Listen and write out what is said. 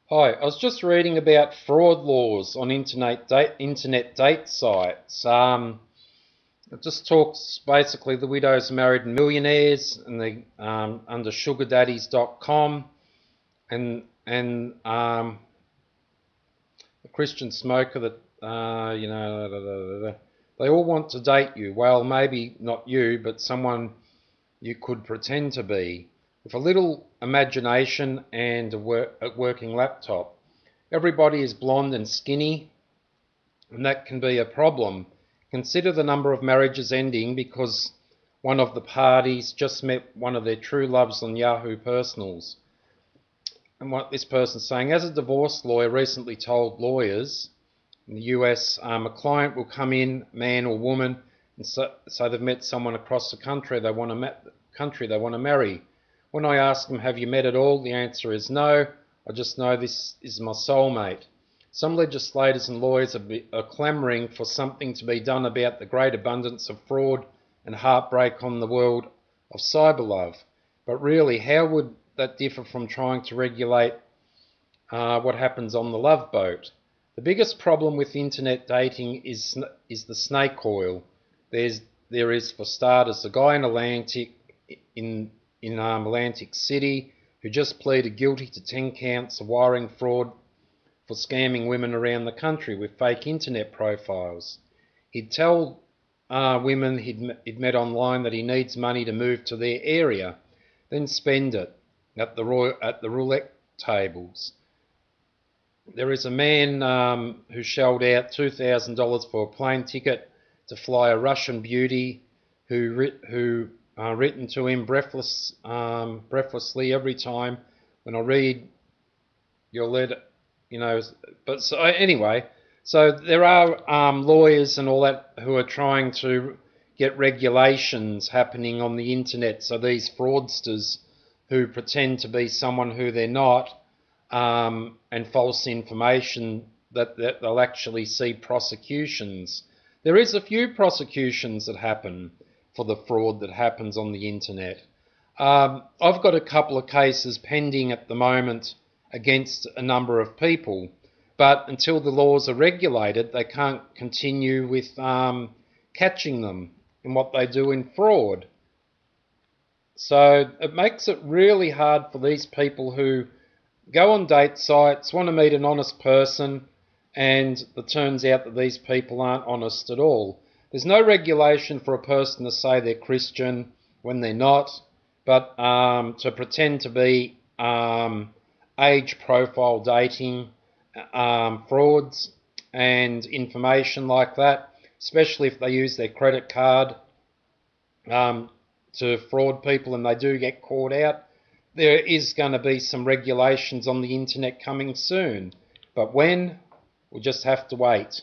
Hi, I was just reading about fraud laws on internet date sites. It just talks basically the widows, married and millionaires, and the under sugardaddies.com, and a Christian smoker that they all want to date you. Well, maybe not you, but someone you could pretend to be with a little imagination and a working laptop. Everybody is blonde and skinny, and that can be a problem. Consider the number of marriages ending because one of the parties just met one of their true loves on Yahoo Personals. And what this person's saying, as a divorce lawyer recently told lawyers in the US, a client will come in, man or woman, and so they've met someone across the country they want to marry. When I ask them, have you met at all? The answer is no. I just know this is my soulmate. Some legislators and lawyers are clamoring for something to be done about the great abundance of fraud and heartbreak on the world of cyberlove. But really, how would that differ from trying to regulate what happens on the love boat? The biggest problem with internet dating is the snake oil. There is, for starters, a guy in Atlantic City who just pleaded guilty to 10 counts of wiring fraud for scamming women around the country with fake internet profiles. He'd tell women he'd met online that he needs money to move to their area, then spend it at the roulette tables. There is a man who shelled out $2,000 for a plane ticket to fly a Russian beauty who written to him breathlessly every time when I read your letter, But so anyway, so there are lawyers and all that who are trying to get regulations happening on the internet, so these fraudsters who pretend to be someone who they're not, and false information, that they'll actually see prosecutions. There is a few prosecutions that happen for the fraud that happens on the internet. I've got a couple of cases pending at the moment against a number of people, but until the laws are regulated, they can't continue with catching them in what they do in fraud. So it makes it really hard for these people who go on date sites, want to meet an honest person, and it turns out that these people aren't honest at all. There's no regulation for a person to say they're Christian when they're not, but to pretend to be age profile dating, frauds and information like that, especially if they use their credit card to fraud people and they do get caught out. There is going to be some regulations on the internet coming soon, but when? We'll just have to wait.